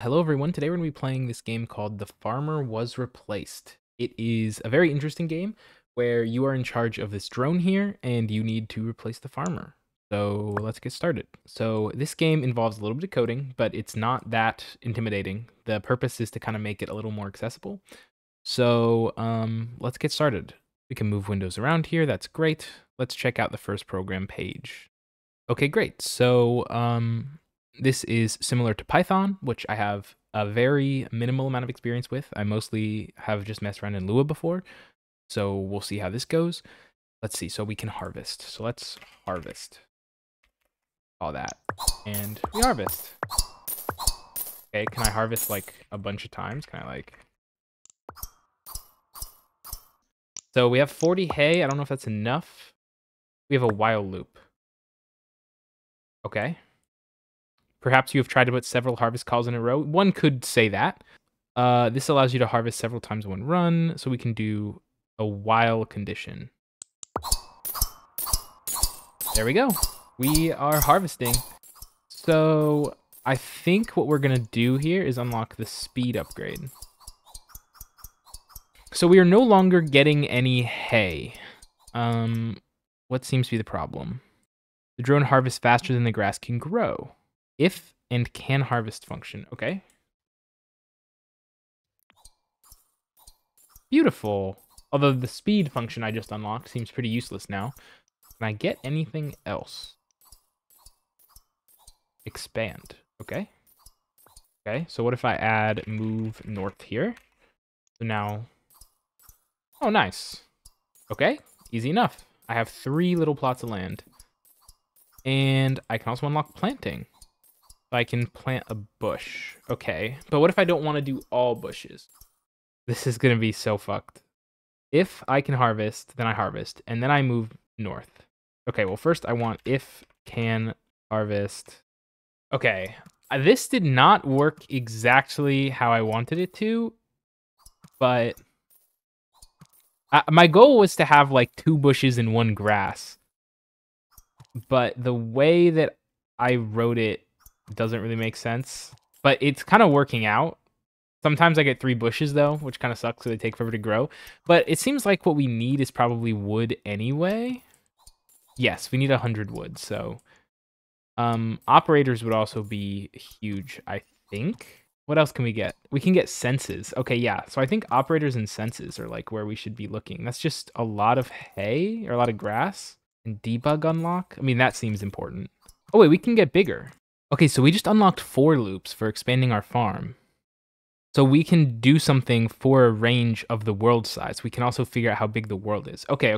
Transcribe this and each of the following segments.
Hello everyone, today we're going to be playing this game called The Farmer Was Replaced. It is a very interesting game where you are in charge of this drone here and you need to replace the farmer. So let's get started. So this game involves a little bit of coding, but it's not that intimidating. The purpose is to kind of make it a little more accessible. So let's get started. We can move windows around here, that's great. Let's check out the first program page. Okay, great. So this is similar to Python, which I have a very minimal amount of experience with. I mostly have just messed around in Lua before, so we'll see how this goes. Let's see. So we can harvest. So let's harvest all that, and we harvest. Okay, can I harvest like a bunch of times? Can I like? So we have 40 hay. I don't know if that's enough. We have a while loop. Okay. Perhaps you have tried to put several harvest calls in a row. One could say that. This allows you to harvest several times in one run, so we can do a while condition. There we go. We are harvesting. So I think what we're gonna do here is unlock the speed upgrade. So we are no longer getting any hay. What seems to be the problem? The drone harvests faster than the grass can grow. If and can harvest function. Okay. Beautiful. Although the speed function I just unlocked seems pretty useless now. Can I get anything else? Expand. Okay. Okay, so what if I add move north here? So now... Oh, nice. Okay, easy enough. I have 3 little plots of land. And I can also unlock planting. I can plant a bush. Okay, but what if I don't want to do all bushes? This is going to be so fucked. If I can harvest, then I harvest, and then I move north. Okay, well, first I want if can harvest. Okay, this did not work exactly how I wanted it to, but my goal was to have like 2 bushes and 1 grass. But the way that I wrote it doesn't really make sense, but it's kind of working out. Sometimes I get 3 bushes though, which kind of sucks, so they take forever to grow. But it seems like what we need is probably wood anyway. Yes, we need 100 wood, so... operators would also be huge, I think. What else can we get? We can get senses. Okay, yeah. So I think operators and senses are like where we should be looking. That's just a lot of hay or a lot of grass. And debug unlock? I mean, that seems important. Oh, wait, we can get bigger. Okay, so we just unlocked 4 loops for expanding our farm. So we can do something for a range of the world size. We can also figure out how big the world is. Okay.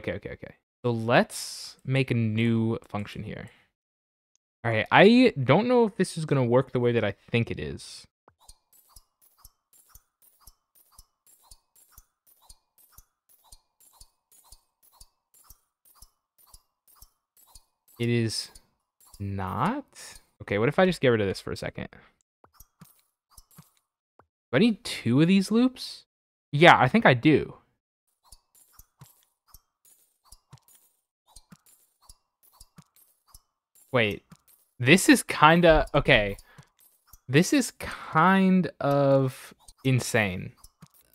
So let's make a new function here. All right, I don't know if this is going to work the way that I think it is. It is not? Okay, what if I just get rid of this for a second? Do I need 2 of these loops? Yeah, I think I do. Wait, this is kind of... Okay. This is kind of insane.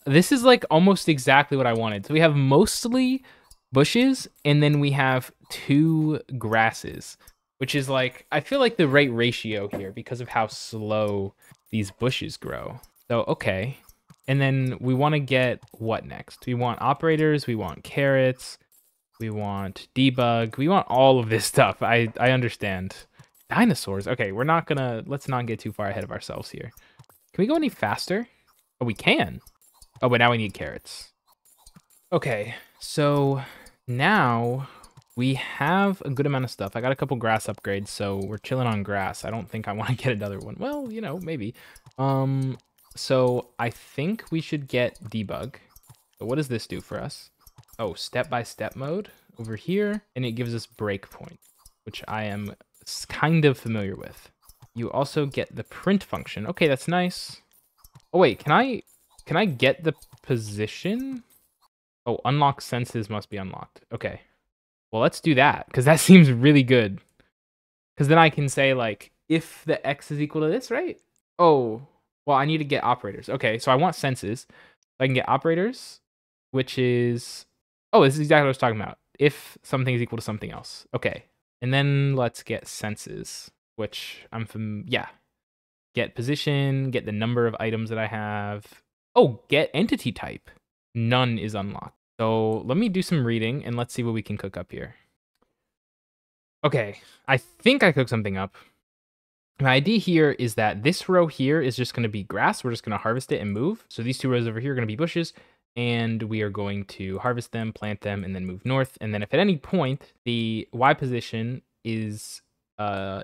This is like almost exactly what I wanted. So we have mostly bushes, and then we have 2 grasses, which is like, I feel like the right ratio here because of how slow these bushes grow. So, okay. And then we want to get what next? We want operators, we want carrots, we want debug, we want all of this stuff. I understand. Dinosaurs. Okay, we're not gonna, let's not get too far ahead of ourselves here. Can we go any faster? Oh, we can. Oh, but now we need carrots. Okay, so now we have a good amount of stuff. I got a couple grass upgrades, so we're chilling on grass. I don't think I want to get another one. Well, you know, maybe. So I think we should get debug. So what does this do for us? Oh, step-by-step mode over here, and it gives us breakpoint, which I am kind of familiar with. You also get the print function. Okay, that's nice. Oh wait, can I get the position? Oh, unlock senses must be unlocked. Okay. Well, let's do that, because that seems really good. Because then I can say, like, if the x is equal to this, right? Oh, Well, I need to get operators. Okay, so I want senses. I can get operators, which is... Oh, this is exactly what I was talking about. If something is equal to something else. Okay. And then let's get senses, which I'm from... Yeah. Get position, get the number of items that I have. Oh, get entity type. None is unlocked. So let me do some reading, and let's see what we can cook up here. Okay, I think I cooked something up. My idea here is that this row here is just going to be grass. We're just going to harvest it and move. So these two rows over here are going to be bushes, and we are going to harvest them, plant them, and then move north. And then if at any point the Y position is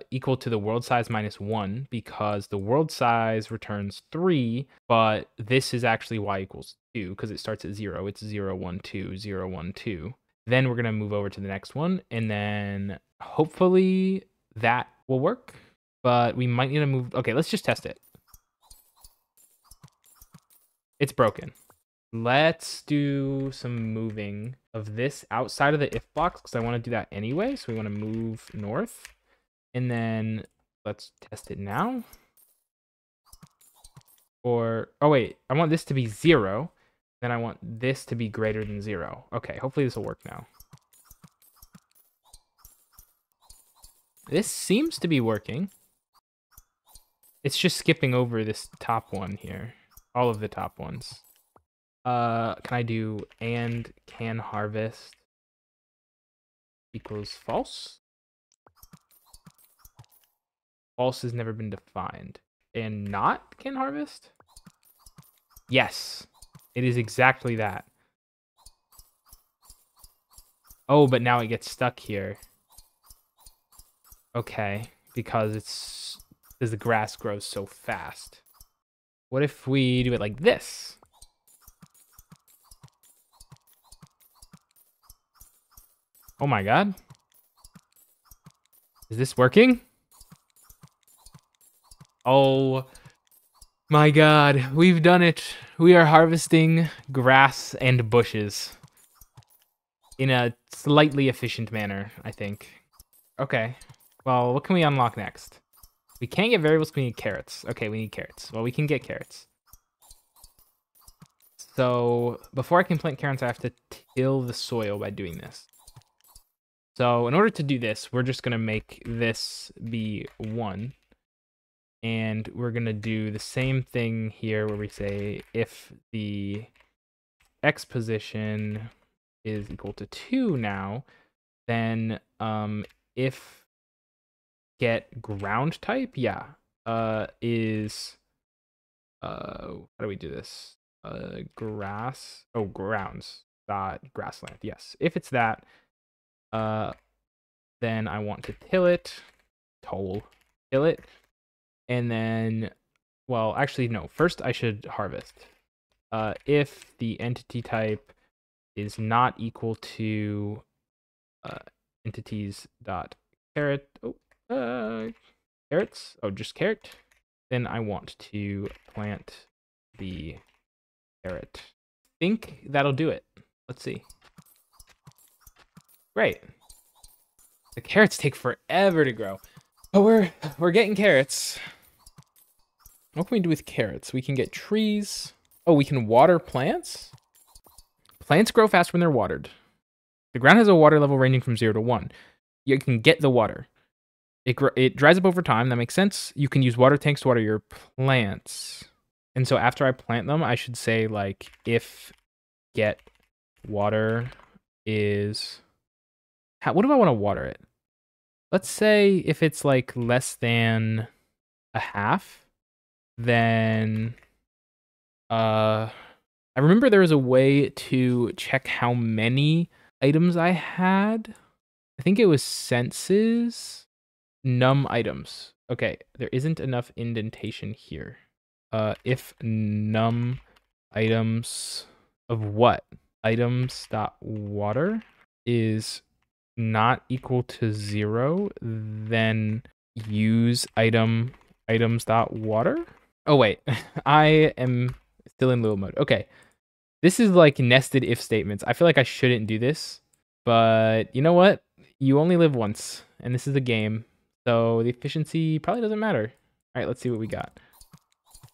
equal to the world size -1, because the world size returns 3, but this is actually Y equals 2 because it starts at 0. It's 0, 1, 2, 0, 1, 2. Then we're going to move over to the next one, and then hopefully that will work. But we might need to move... Okay, let's just test it. It's broken. Let's do some moving of this outside of the if box because I want to do that anyway. So we want to move north. And then let's test it now. Or... Oh, wait. I want this to be 0. Then I want this to be greater than 0. Okay, hopefully this will work now. This seems to be working. It's just skipping over this top one here. All of the top ones. Can I do and can harvest equals false? False has never been defined. And not can harvest? Yes. It is exactly that. Oh, but now it gets stuck here. Okay, because the grass grows so fast. What if we do it like this? Oh my god. Is this working? Oh my god, we've done it. We are harvesting grass and bushes in a slightly efficient manner, I think. Okay, well, what can we unlock next? We can't get variables, we need carrots. Okay, we need carrots. Well, we can get carrots. So, before I can plant carrots, I have to till the soil by doing this. So, in order to do this, we're just going to make this be 1. And we're going to do the same thing here where we say if the X position is equal to 2 now, then if get ground type, yeah, is how do we do this? Grass, oh, grounds dot grassland. Yes, if it's that, then I want to till it, and then, well, actually no. First, I should harvest. If the entity type is not equal to entities dot carrot. Carrots. Oh, just carrot. Then I want to plant the carrot. Think that'll do it. Let's see. Great. The carrots take forever to grow. But we're getting carrots. What can we do with carrots? We can get trees. Oh, we can water plants? Plants grow fast when they're watered. The ground has a water level ranging from 0 to 1. You can get the water. It dries up over time. That makes sense. You can use water tanks to water your plants. And so after I plant them, I should say, like, if get water is... what do I want to water it? Let's say if it's, like, less than a half, then... I remember there was a way to check how many items I had. I think it was senses. Num items. Okay, there isn't enough indentation here. If num items of what? Items dot water is not equal to 0, then use items dot water. Oh wait, I am still in little mode. Okay, this is like nested if statements. I feel like I shouldn't do this, but you know what? You only live once, and this is a game. So the efficiency probably doesn't matter. All right, let's see what we got.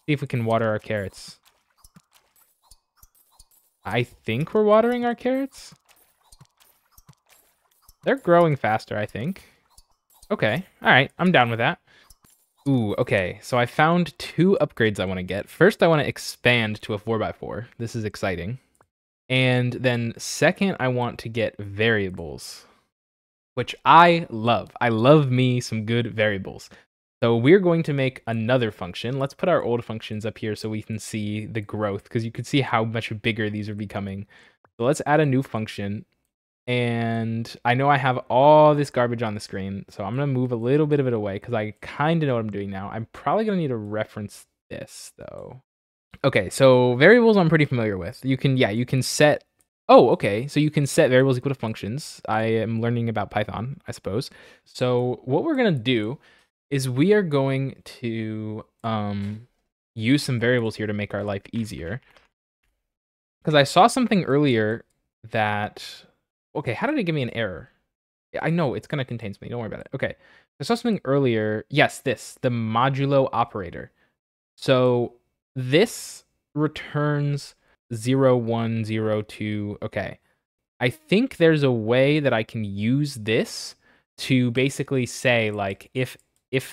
See if we can water our carrots. I think we're watering our carrots. They're growing faster, I think. Okay, all right, I'm down with that. Ooh, okay, so I found 2 upgrades I want to get. First, I want to expand to a 4x4. This is exciting. And then second, I want to get variables, which I love. I love me some good variables. So we're going to make another function. Let's put our old functions up here so we can see the growth, because you can see how much bigger these are becoming. So let's add a new function. And I know I have all this garbage on the screen, so I'm going to move a little bit of it away because I kind of know what I'm doing now. I'm probably going to need to reference this, though. Okay, so variables I'm pretty familiar with. You can set... Oh, okay, so you can set variables equal to functions. I am learning about Python, I suppose. So what we're going to do is we are going to use some variables here to make our life easier. Because I saw something earlier that... Okay, how did it give me an error? I know it's going to contain something. Don't worry about it. Okay, I saw something earlier. Yes, the modulo operator. So this returns 0, 1, 0, 2. Okay, I think there's a way that I can use this to basically say, like, if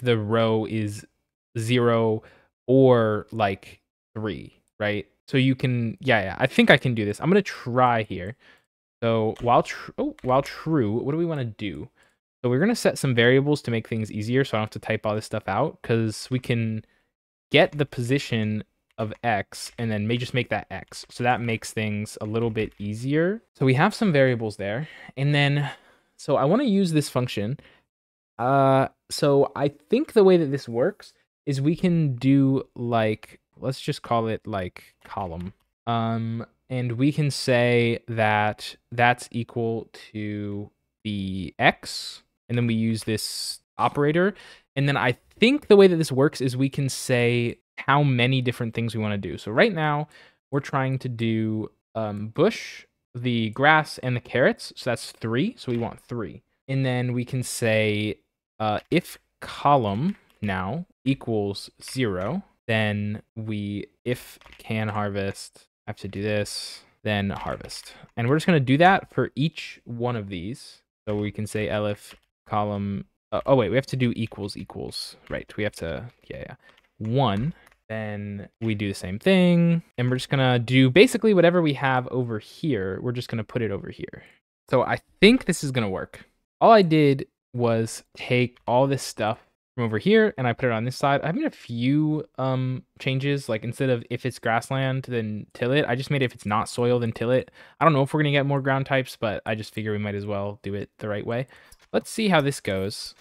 the row is 0 or like 3, right? So you can, yeah, I think I can do this. I'm going to try here. So while true, what do we want to do? So we're going to set some variables to make things easier so I don't have to type all this stuff out, because we can get the position of x and then just make that x. So that makes things a little bit easier. So we have some variables there. And then, so I want to use this function. So I think the way that this works is we can do like, let's just call it like column. And we can say that that's equal to the x, and then we use this operator. And then I think the way that this works is we can say how many different things we want to do. So right now we're trying to do bush, the grass, and the carrots. So that's 3. So we want 3. And then we can say if column now equals 0, then if can harvest, I have to do this, then harvest. And we're just going to do that for each one of these. So we can say elif column. Oh, wait, we have to do equals. Right. We have to, 1. Then we do the same thing. And we're just going to do basically whatever we have over here. We're just going to put it over here. So I think this is going to work. All I did was take all this stuff from over here and I put it on this side. I made a few changes, like instead of if it's grassland then till it, I just made it if it's not soil then till it. I don't know if we're gonna get more ground types, but I just figure we might as well do it the right way. Let's see how this goes.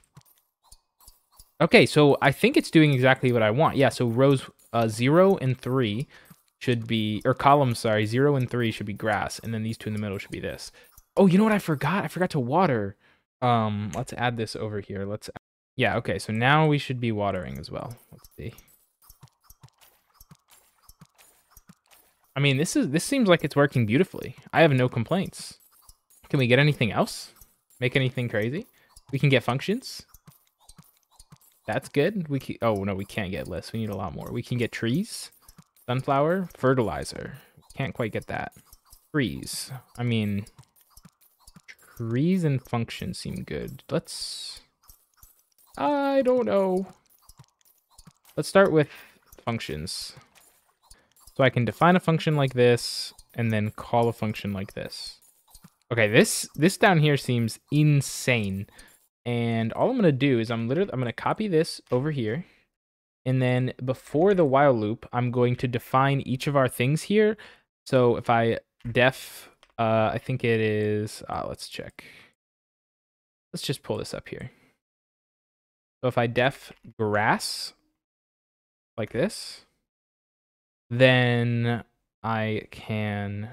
Okay, so I think it's doing exactly what I want. Yeah, so rows 0 and 3 should be, or columns, sorry, 0 and 3 should be grass, and then these 2 in the middle should be this. Oh, you know what I forgot? I forgot to water. Let's add this over here. Yeah, okay, so now we should be watering as well. Let's see. I mean, this seems like it's working beautifully. I have no complaints. Can we get anything else? Make anything crazy? We can get functions. That's good. Oh no, we can't get lists. We need a lot more. We can get trees, sunflower, fertilizer. Can't quite get that. Trees. I mean, trees and functions seem good. I don't know. Let's start with functions. So I can define a function like this and then call a function like this. Okay, this down here seems insane. And all I'm going to do is I'm going to copy this over here. And then before the while loop, I'm going to define each of our things here. So if I I think it is, let's check. Let's just pull this up here. So if I def grass like this, then I can,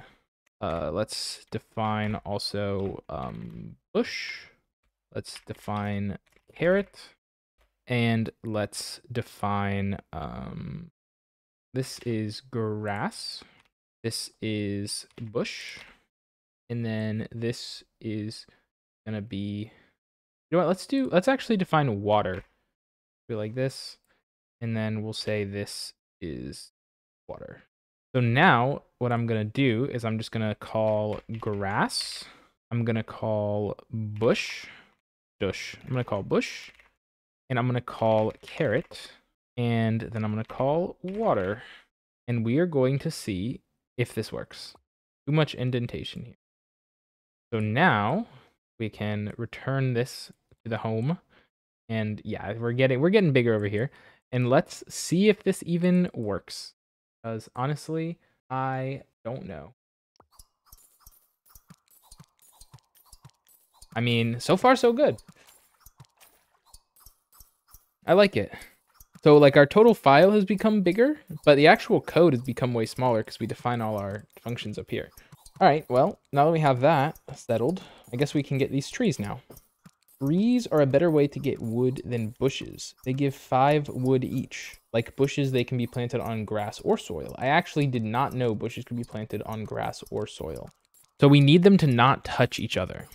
let's define also bush. Let's define carrot. And let's define, this is grass. This is bush. And then this is going to be, you know what, let's actually define water. Do like this. And then we'll say this is water. So now what I'm going to do is I'm just going to call grass. I'm going to call bush. I'm going to call bush. And I'm going to call carrot. And then I'm going to call water. And we are going to see if this works. Too much indentation here. So now we can return this to the home. And yeah, we're getting bigger over here. And let's see if this even works. Because honestly, I don't know. I mean, so far so good. I like it. So like our total file has become bigger, but the actual code has become way smaller because we define all our functions up here. All right, well, now that we have that settled, I guess we can get these trees now. Trees are a better way to get wood than bushes. They give 5 wood each. Like bushes, they can be planted on grass or soil. I actually did not know bushes could be planted on grass or soil. So we need them to not touch each other.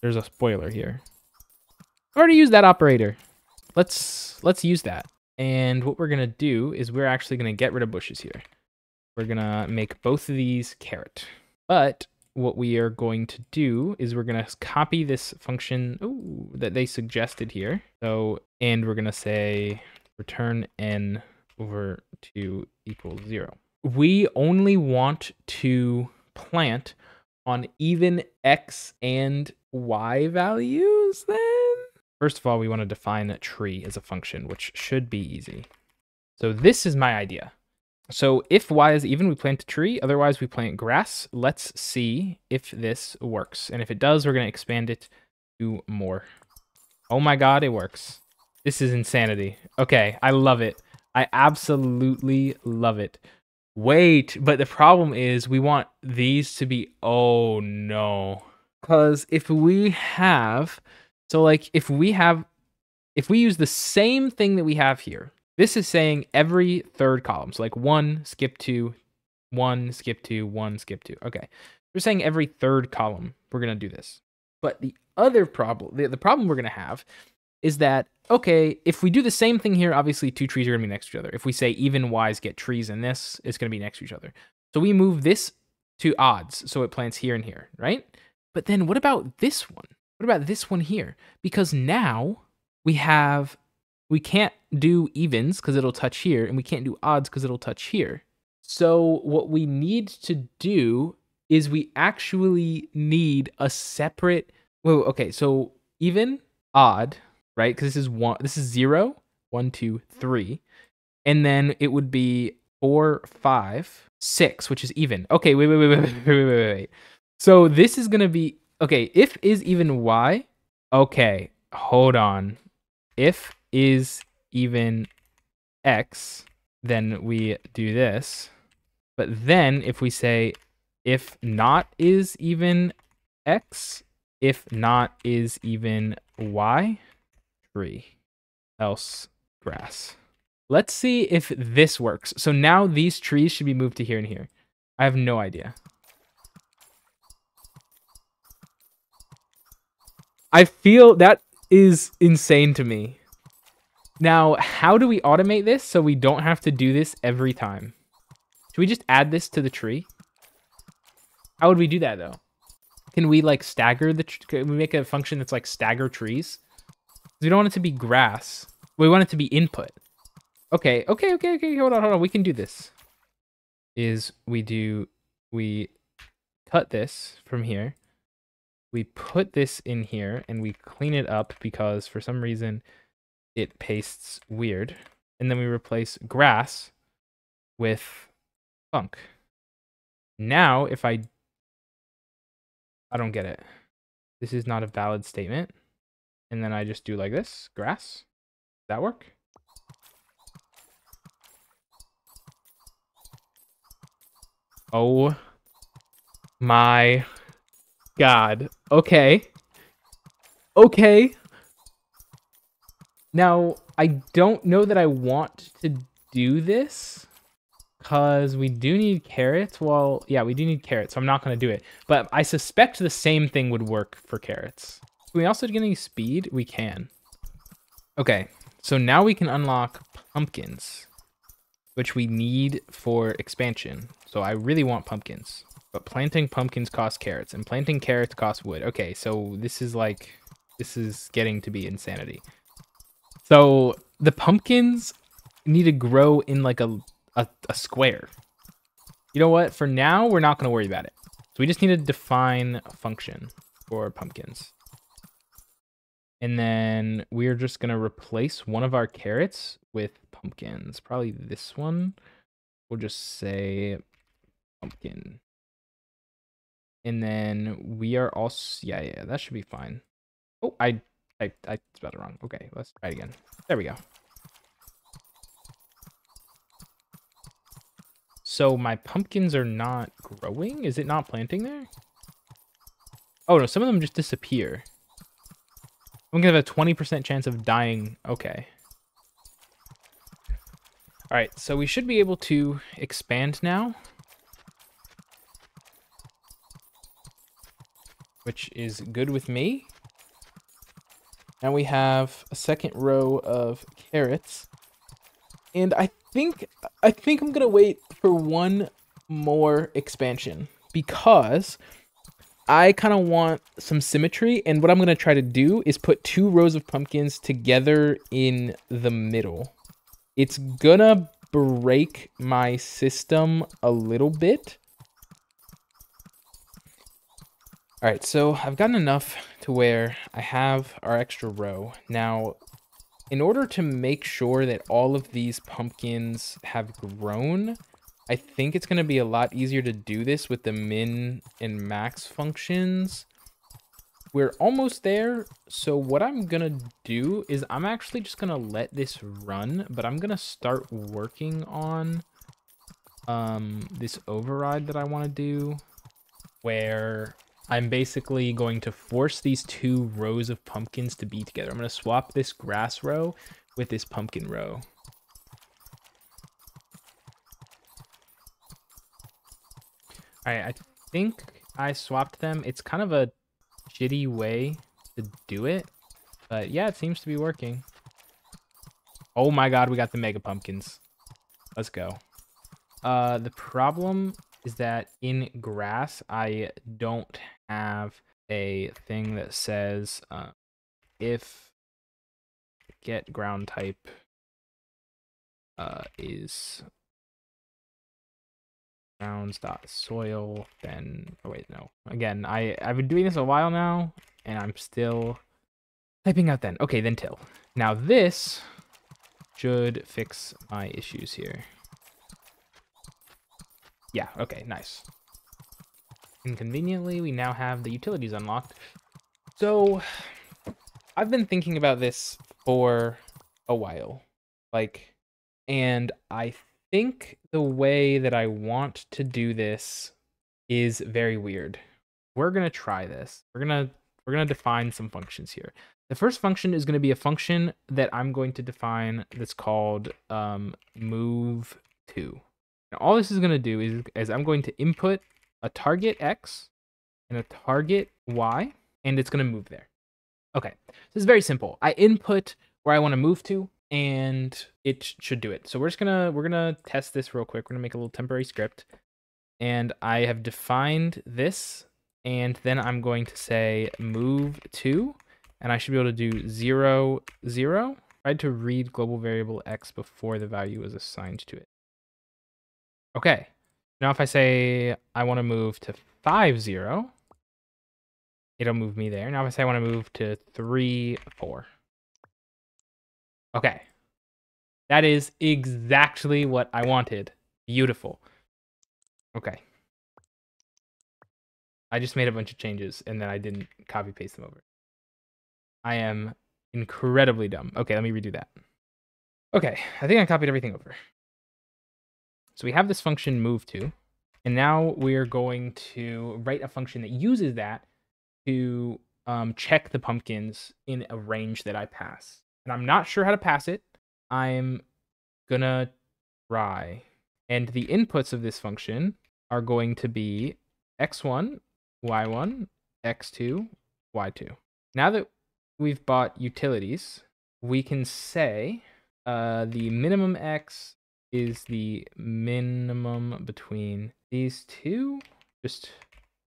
There's a spoiler here. I've already used that operator. Let's use that. And what we're going to do is we're actually going to get rid of bushes here. We're going to make both of these carrot. But what we are going to do is we're going to copy this function that they suggested here. So, and we're going to say return n over 2 equals 0. We only want to plant on even x and y values then? First of all, we want to define a tree as a function, which should be easy. So this is my idea. So if y is even, we plant a tree. Otherwise, we plant grass. Let's see if this works. And if it does, we're going to expand it to more. Oh my god, it works. This is insanity. Okay, I love it. I absolutely love it. Wait, but the problem is we want these to be... Oh, no. Because if we have... So, like, if we use the same thing that we have here, this is saying every third column. So, like, 1, skip 2, 1, skip 2, 1, skip 2. Okay. We're saying every third column, we're going to do this. But the other problem, the problem we're going to have is that, okay, if we do the same thing here, obviously 2 trees are going to be next to each other. If we say even y's get trees in this, it's going to be next to each other. So we move this to odds, so it plants here and here, right? But then what about this one? What about this one here? Because now we can't do evens because it'll touch here, and we can't do odds because it'll touch here. So what we need to do is we actually need a separate... Whoa, okay, so even, odd, right? Because this is 0, 1, 2, 3. And then it would be 4, 5, 6, which is even. Okay, wait. So this is going to be... Okay, if is even y, okay, hold on. If is even x, then we do this. But then if we say if not is even x, if not is even y, tree, else grass. Let's see if this works. So now these trees should be moved to here and here. I have no idea. I feel that is insane to me. Now, how do we automate this so we don't have to do this every time? Should we just add this to the tree? How would we do that, though? Can we, like, stagger the... Can we make a function that's, like, stagger trees? We don't want it to be grass. We want it to be input. Okay. Hold on. We can do this. We cut this from here. We put this in here and we clean it up because for some reason it pastes weird. And then we replace grass with funk. Now, if I don't get it. This is not a valid statement. And then I just do like this, grass. Does that work? Oh my god. Okay. Now, I don't know that I want to do this because we do need carrots. Well, yeah, we do need carrots, so I'm not going to do it. But I suspect the same thing would work for carrots. Can we also get any speed? We can. Okay, so now we can unlock pumpkins, which we need for expansion. So I really want pumpkins. But planting pumpkins costs carrots, and planting carrots costs wood. Okay, so this is getting to be insanity. So the pumpkins need to grow in like a square. You know what? For now, we're not going to worry about it. So we just need to define a function for pumpkins. And then we're just going to replace one of our carrots with pumpkins. Probably this one. We'll just say pumpkin. And then we are also, yeah, that should be fine. Oh, I spelled it wrong. Okay, let's try it again. There we go. So my pumpkins are not growing? Is it not planting there? Oh no, some of them just disappear. I'm gonna have a 20% chance of dying. Okay. Alright, so we should be able to expand now. Which is good with me. Now we have a second row of carrots. And I think I'm gonna wait for one more expansion because I kind of want some symmetry, and what I'm gonna try to do is put 2 rows of pumpkins together in the middle. It's gonna break my system a little bit. All right, so I've gotten enough to where I have our extra row. Now, in order to make sure that all of these pumpkins have grown, I think it's going to be a lot easier to do this with the min and max functions. We're almost there, so what I'm going to do is I'm actually just going to let this run, but I'm going to start working on this override that I want to do, where I'm basically going to force these 2 rows of pumpkins to be together. I'm going to swap this grass row with this pumpkin row. All right, I think I swapped them. It's kind of a shitty way to do it, but yeah, it seems to be working. Oh my god, we got the mega pumpkins. Let's go. The problem is that in grass, I don't have a thing that says if get ground type is grounds.soil, then oh wait, no. Again, I've been doing this a while now, and I'm still typing out then. Okay, then till. Now this should fix my issues here. Yeah, okay, nice. Inconveniently, we now have the utilities unlocked. So, I've been thinking about this for a while. And I think the way that I want to do this is very weird. We're going to try this. We're going to define some functions here. The first function is going to be a function that I'm going to define that's called move to. Now, all this is going to do is I'm going to input a target X and a target Y, and it's going to move there. Okay, this is very simple. I input where I want to move to, and it should do it. So we're gonna test this real quick. We're gonna make a little temporary script, and I have defined this, and then I'm going to say move to, and I should be able to do 0, 0. I had to read global variable X before the value was assigned to it. Okay, now if I say I want to move to 5, 0, it'll move me there. Now if I say I want to move to 3, 4. Okay. That is exactly what I wanted. Beautiful. Okay. I just made a bunch of changes, and then I didn't copy paste them over. I am incredibly dumb. Okay, let me redo that. Okay, I think I copied everything over. So we have this function move to, and now we're going to write a function that uses that to check the pumpkins in a range that I pass. And I'm not sure how to pass it. I'm gonna try. And the inputs of this function are going to be x1, y1, x2, y2. Now that we've bought utilities, we can say the minimum x is the minimum between these two. Just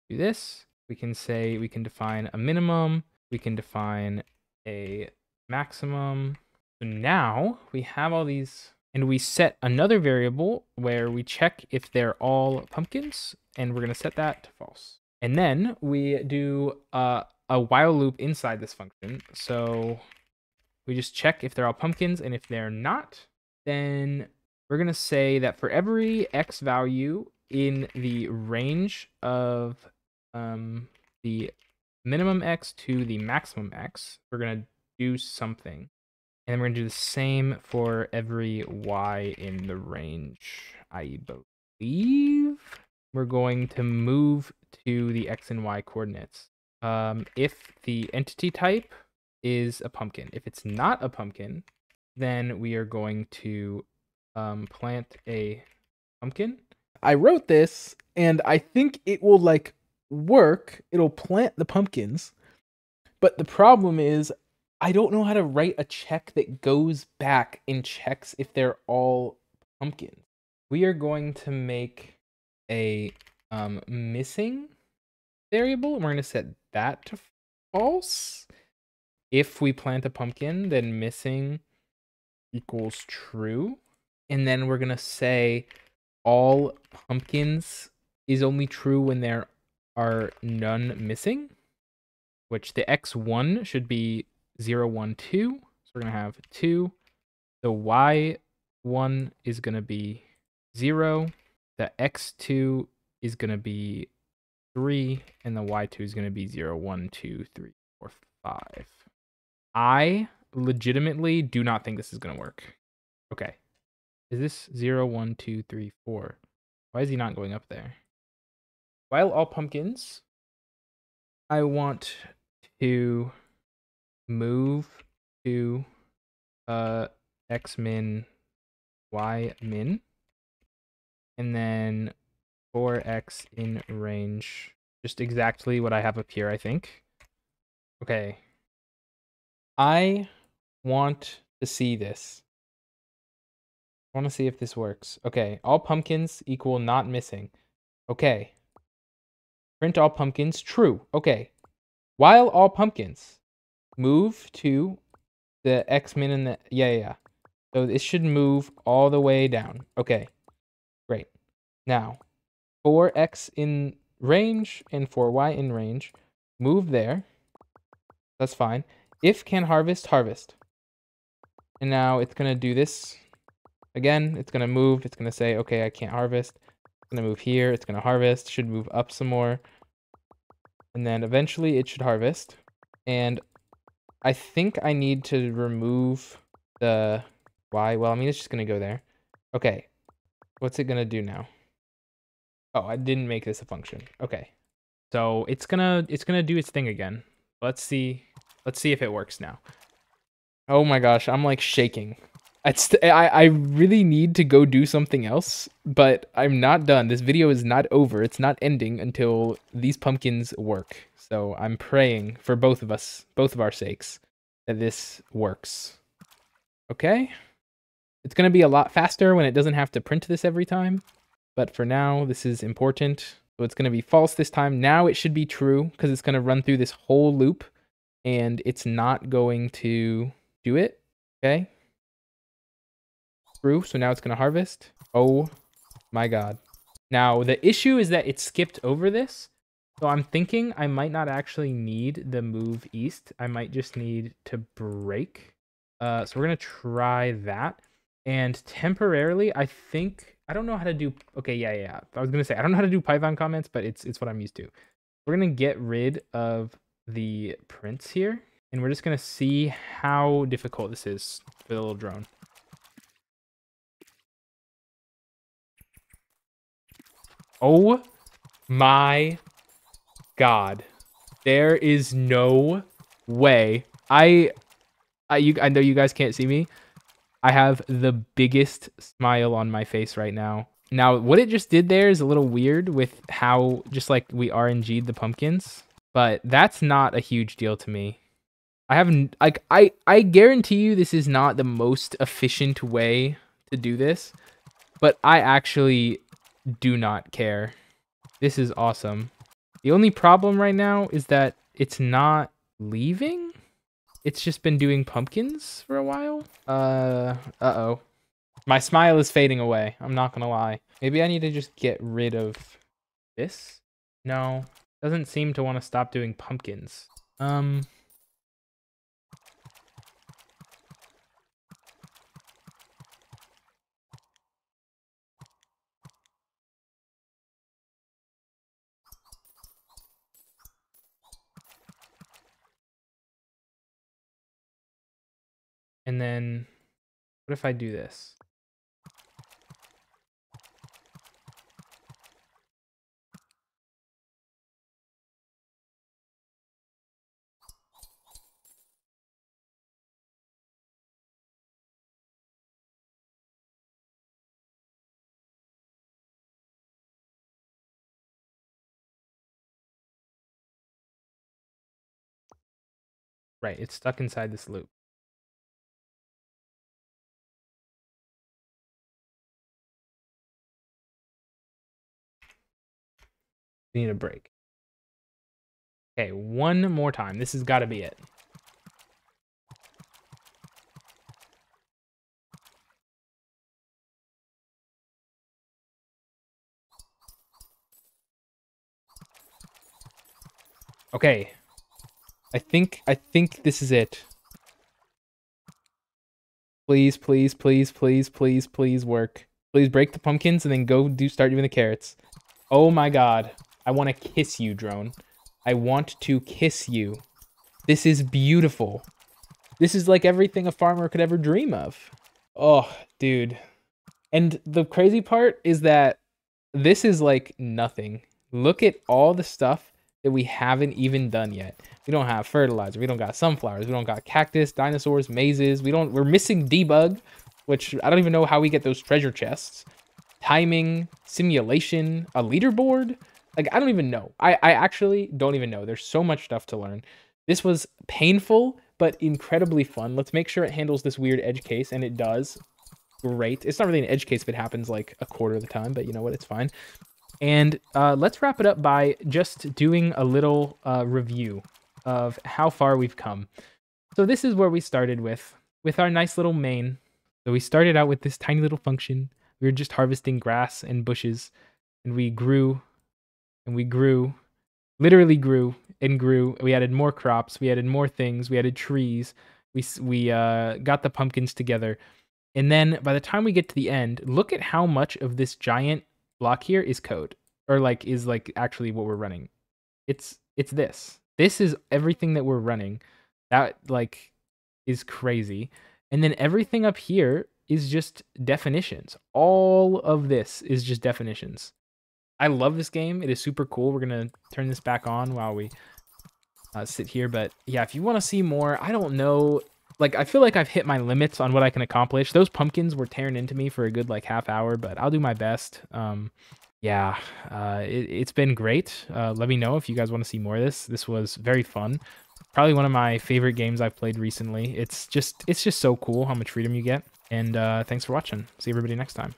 do this. We can say we can define a minimum. We can define a maximum. So now we have all these, and we set another variable where we check if they're all pumpkins, and we're going to set that to false. And then we do a while loop inside this function. So we just check if they're all pumpkins, and if they're not, then we're going to say that for every x value in the range of the minimum x to the maximum x, we're going to do something. And then we're going to do the same for every y in the range. I believe we're going to move to the x and y coordinates. If the entity type is a pumpkin. If it's not a pumpkin, then we are going to plant a pumpkin. I wrote this, and I think it will like work. It'll plant the pumpkins, but the problem is I don't know how to write a check that goes back and checks if they're all pumpkins. We are going to make a missing variable, and we're going to set that to false. If we plant a pumpkin, then missing equals true. And then we're going to say all pumpkins is only true when there are none missing, which the x1 should be 0, 1, 2. So we're going to have 2. The y1 is going to be 0. The x2 is going to be 3. And the y2 is going to be 0, 1, 2, 3, 4, 5. I legitimately do not think this is going to work. Okay. Is this 0, 1, 2, 3, 4? Why is he not going up there? While all pumpkins, I want to move to x min, y min, and then 4x in range. Just exactly what I have up here, I think. Okay. I want to see this. I want to see if this works. Okay, all pumpkins equal not missing. Okay. Print all pumpkins, true. Okay. While all pumpkins, move to the x min and the, yeah. So this should move all the way down. Okay, great. Now, 4x in range and 4y in range, move there. That's fine. If can harvest, harvest. And now it's going to do this. Again, it's going to move. It's going to say, okay, I can't harvest. It's going to move here. It's going to harvest. Should move up some more. And then eventually it should harvest. And I think I need to remove the y. Well, I mean, it's just going to go there. Okay. What's it going to do now? Oh, I didn't make this a function. Okay. So it's going to do its thing again. Let's see if it works now. Oh my gosh, I'm like shaking. I really need to go do something else, but I'm not done. This video is not over. It's not ending until these pumpkins work. So I'm praying for both of us, both of our sakes, that this works. Okay? It's going to be a lot faster when it doesn't have to print this every time. But for now, this is important. So it's going to be false this time. Now it should be true because it's going to run through this whole loop and it's not going to do it. Okay? True. So now it's going to harvest. Oh my God. Now the issue is that it skipped over this. So I'm thinking I might not actually need the move east. I might just need to break. So we're going to try that. And temporarily, I don't know how to do, okay, yeah. I was going to say, I don't know how to do Python comments, but it's what I'm used to. We're going to get rid of the prints here. And we're just going to see how difficult this is for the little drone. Oh my God. There is no way. I know you guys can't see me. I have the biggest smile on my face right now. Now, what it just did there is a little weird with how just like we RNG'd the pumpkins, but that's not a huge deal to me. I guarantee you this is not the most efficient way to do this, but I actually do not care. This is awesome. The only problem right now is that it's not leaving. It's just been doing pumpkins for a while. Uh-oh. My smile is fading away. I'm not gonna lie. Maybe I need to just get rid of this? No. Doesn't seem to want to stop doing pumpkins. And then what if I do this? Right, it's stuck inside this loop. We need a break. Okay, one more time. This has got to be it. Okay. I think this is it. Please, please, please, please, please, please work. Please break the pumpkins and then go start doing the carrots. Oh my god. I want to kiss you, drone. I want to kiss you. This is beautiful. This is like everything a farmer could ever dream of. Oh, dude. And the crazy part is that this is like nothing. Look at all the stuff that we haven't even done yet. We don't have fertilizer. We don't got sunflowers. We don't got cactus, dinosaurs, mazes. We're missing debug, which I don't even know how we get those treasure chests. Timing, simulation, a leaderboard. Like, I don't even know. I actually don't even know. There's so much stuff to learn. This was painful, but incredibly fun. Let's make sure it handles this weird edge case, and it does. Great. It's not really an edge case if it happens like a quarter of the time, but you know what? It's fine. And let's wrap it up by just doing a little review of how far we've come. So this is where we started with our nice little main. So we started out with this tiny little function. We were just harvesting grass and bushes, and we grew, and we grew, literally grew and grew. We added more crops. We added more things. We added trees. We got the pumpkins together. And then by the time we get to the end, look at how much of this giant block here is code, or like is like actually what we're running. It's this. This is everything that we're running. That like is crazy. And then everything up here is just definitions. All of this is just definitions. I love this game. It is super cool. We're gonna turn this back on while we sit here. But yeah, if you want to see more, I don't know. Like, I feel like I've hit my limits on what I can accomplish. Those pumpkins were tearing into me for a good, like, half hour, but I'll do my best. Yeah, it's been great. Let me know if you guys want to see more of this. This was very fun. Probably one of my favorite games I've played recently. It's just so cool how much freedom you get. And thanks for watching. See everybody next time.